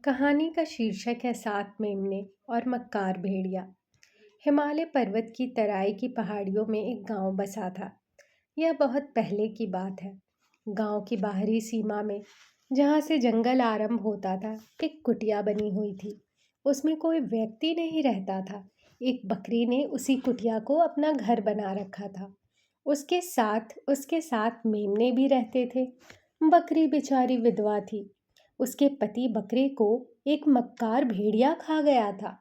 कहानी का शीर्षक है सात मेमने और मक्कार भेड़िया। हिमालय पर्वत की तराई की पहाड़ियों में एक गांव बसा था। यह बहुत पहले की बात है। गांव की बाहरी सीमा में, जहां से जंगल आरंभ होता था, एक कुटिया बनी हुई थी। उसमें कोई व्यक्ति नहीं रहता था। एक बकरी ने उसी कुटिया को अपना घर बना रखा था। उसके साथ मेमने भी रहते थे। बकरी बेचारी विधवा थी। उसके पति बकरे को एक मक्कार भेड़िया खा गया था।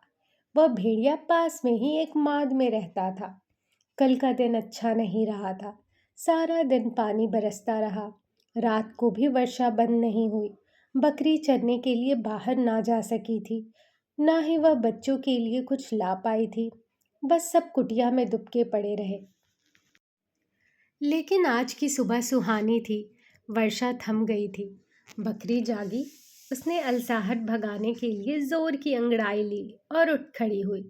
वह भेड़िया पास में ही एक माद में रहता था। कल का दिन अच्छा नहीं रहा था। सारा दिन पानी बरसता रहा। रात को भी वर्षा बंद नहीं हुई। बकरी चरने के लिए बाहर ना जा सकी थी। ना ही वह बच्चों के लिए कुछ ला पाई थी। बस सब कुटिया में दुबके पड़े रहे। लेकिन आज की सुबह सुहानी थी। वर्षा थम गई थी। बकरी जागी। उसने अलसाहट भगाने के लिए जोर की अंगड़ाई ली और उठ खड़ी हुई।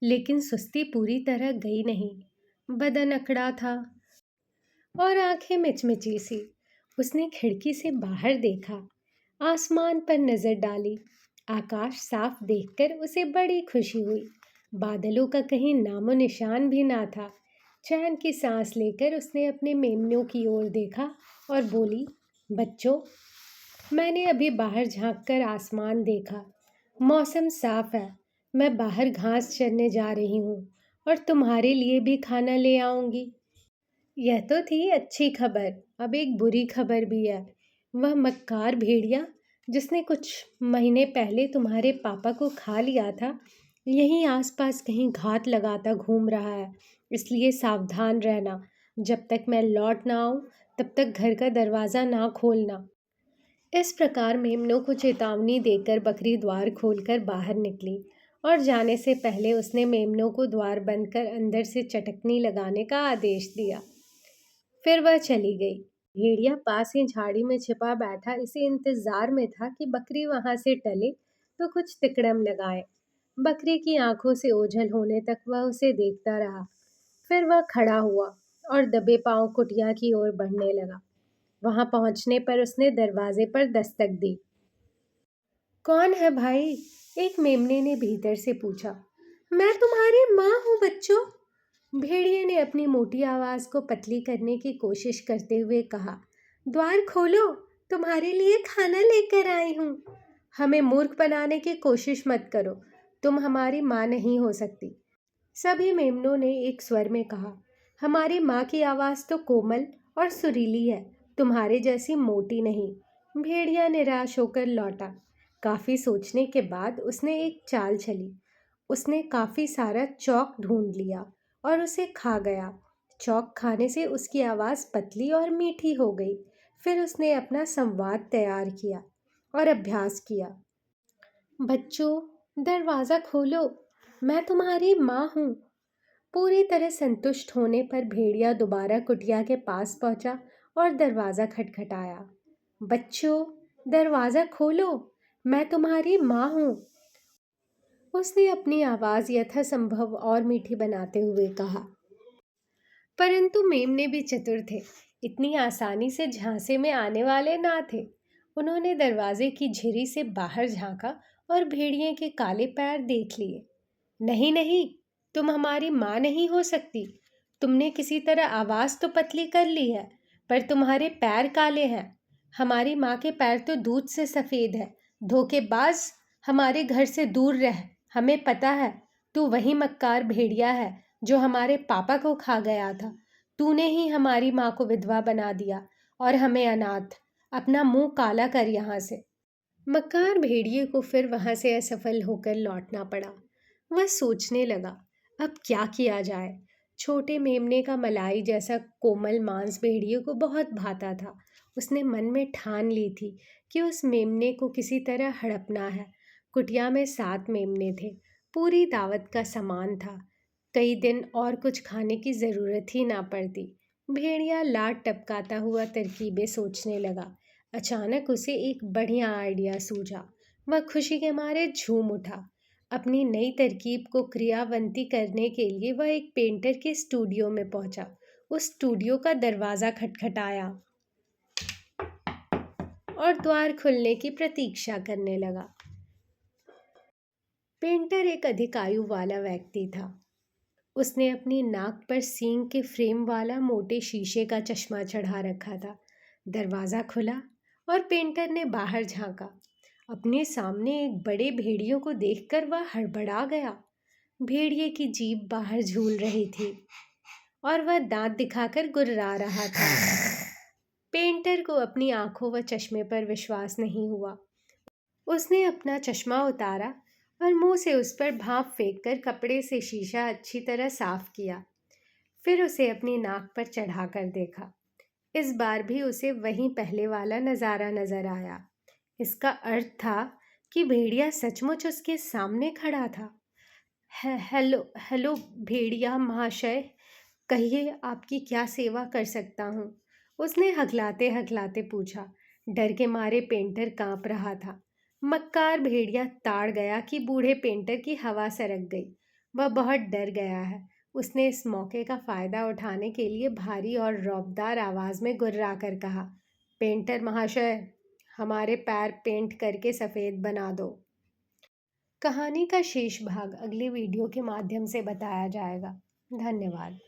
लेकिन सुस्ती पूरी तरह गई नहीं। बदन अकड़ा था और आंखें मिचमिची सी। उसने खिड़की से बाहर देखा। आसमान पर नजर डाली। आकाश साफ देखकर उसे बड़ी खुशी हुई। बादलों का कहीं नामो निशान भी ना था। चैन की सांस लेकर उसने अपने मेमनों की ओर देखा और बोली, बच्चों, मैंने अभी बाहर झांककर आसमान देखा। मौसम साफ है। मैं बाहर घास चरने जा रही हूँ और तुम्हारे लिए भी खाना ले आऊंगी। यह तो थी अच्छी खबर। अब एक बुरी खबर भी है। वह मक्कार भेड़िया जिसने कुछ महीने पहले तुम्हारे पापा को खा लिया था, यहीं आसपास कहीं घात लगाता घूम रहा है। इसलिए सावधान रहना। जब तक मैं लौट ना आऊं, तब तक घर का दरवाज़ा ना खोलना। इस प्रकार मेमनों को चेतावनी देकर बकरी द्वार खोलकर बाहर निकली और जाने से पहले उसने मेमनों को द्वार बंद कर अंदर से चटकनी लगाने का आदेश दिया। फिर वह चली गई। भेड़िया पास ही झाड़ी में छिपा बैठा इसी इंतजार में था कि बकरी वहां से टले तो कुछ तिकड़म लगाए। बकरी की आंखों से ओझल होने तक वह उसे देखता रहा। फिर वह खड़ा हुआ और दबे पांव कुटिया की ओर बढ़ने लगा। वहां पहुंचने पर उसने दरवाजे पर दस्तक दी। कौन है भाई? एक मेमने ने भीतर से पूछा। मैं तुम्हारी माँ हूँ बच्चों। भेड़िए ने अपनी मोटी आवाज को पतली करने की कोशिश करते हुए कहा। द्वार खोलो, तुम्हारे लिए खाना लेकर आई हूँ। हमें मूर्ख बनाने की कोशिश मत करो। तुम हमारी माँ नहीं हो सकती। सभी मेमनों ने एक स्वर में कहा। हमारी माँ की आवाज तो कोमल और सुरीली है, तुम्हारे जैसी मोटी नहीं। भेड़िया निराश होकर लौटा। काफी सोचने के बाद उसने एक चाल चली। उसने काफी सारा चौक ढूंढ लिया और उसे खा गया। चौक खाने से उसकी आवाज पतली और मीठी हो गई। फिर उसने अपना संवाद तैयार किया और अभ्यास किया। बच्चों, दरवाजा खोलो, मैं तुम्हारी माँ हूँ। पूरी तरह संतुष्ट होने पर भेड़िया दोबारा कुटिया के पास पहुंचा और दरवाजा खटखटाया। बच्चों, दरवाजा खोलो, मैं तुम्हारी माँ हूँ। उसने अपनी आवाज यथासंभव और मीठी बनाते हुए कहा। परंतु मेमने भी चतुर थे। इतनी आसानी से झांसे में आने वाले ना थे। उन्होंने दरवाजे की झिरी से बाहर झांका और भेड़िए के काले पैर देख लिए। नहीं नहीं, तुम हमारी माँ नहीं हो सकती। तुमने किसी तरह आवाज तो पतली कर ली है, पर तुम्हारे पैर काले हैं। हमारी माँ के पैर तो दूध से सफेद है। धोखेबाज, हमारे घर से दूर रह। हमें पता है तू वही मक्कार भेड़िया है जो हमारे पापा को खा गया था। तूने ही हमारी माँ को विधवा बना दिया और हमें अनाथ। अपना मुंह काला कर यहाँ से। मक्कार भेड़िए को फिर वहां से असफल होकर लौटना पड़ा। वह सोचने लगा, अब क्या किया जाए। छोटे मेमने का मलाई जैसा कोमल मांस भेड़िए को बहुत भाता था। उसने मन में ठान ली थी कि उस मेमने को किसी तरह हड़पना है। कुटिया में 7 मेमने थे। पूरी दावत का सामान था। कई दिन और कुछ खाने की ज़रूरत ही ना पड़ती। भेड़िया लाड टपकाता हुआ तरकीबें सोचने लगा। अचानक उसे एक बढ़िया आइडिया सूझा। वह खुशी के मारे झूम उठा। अपनी नई तरकीब को क्रियावंती करने के लिए वह एक पेंटर के स्टूडियो में पहुंचा। उस स्टूडियो का दरवाज़ा खटखटाया और द्वार खुलने की प्रतीक्षा करने लगा। पेंटर एक अधिक आयु वाला व्यक्ति था। उसने अपनी नाक पर सींग के फ्रेम वाला मोटे शीशे का चश्मा चढ़ा रखा था। दरवाज़ा खुला और पेंटर ने बाहर झांका। अपने सामने एक बड़े भेड़ियों को देखकर वह हड़बड़ा गया। भेड़िए की जीभ बाहर झूल रही थी और वह दांत दिखाकर गुर्रा रहा था। पेंटर को अपनी आंखों व चश्मे पर विश्वास नहीं हुआ। उसने अपना चश्मा उतारा और मुंह से उस पर भाप फेंककर कपड़े से शीशा अच्छी तरह साफ किया। फिर उसे अपनी नाक पर चढ़ाकर देखा। इस बार भी उसे वही पहले वाला नज़ारा नजर आया। इसका अर्थ था कि भेड़िया सचमुच उसके सामने खड़ा था। हेलो हेलो भेड़िया महाशय, कहिए आपकी क्या सेवा कर सकता हूँ? उसने हकलाते हकलाते पूछा। डर के मारे पेंटर कांप रहा था। मक्कार भेड़िया ताड़ गया कि बूढ़े पेंटर की हवा सरक गई। वह बहुत डर गया है। उसने इस मौके का फ़ायदा उठाने के लिए भारी और रौबदार आवाज़ में गुर्रा कर कहा, पेंटर महाशय, हमारे पैर पेंट करके सफ़ेद बना दो। कहानी का शेष भाग अगले वीडियो के माध्यम से बताया जाएगा। धन्यवाद।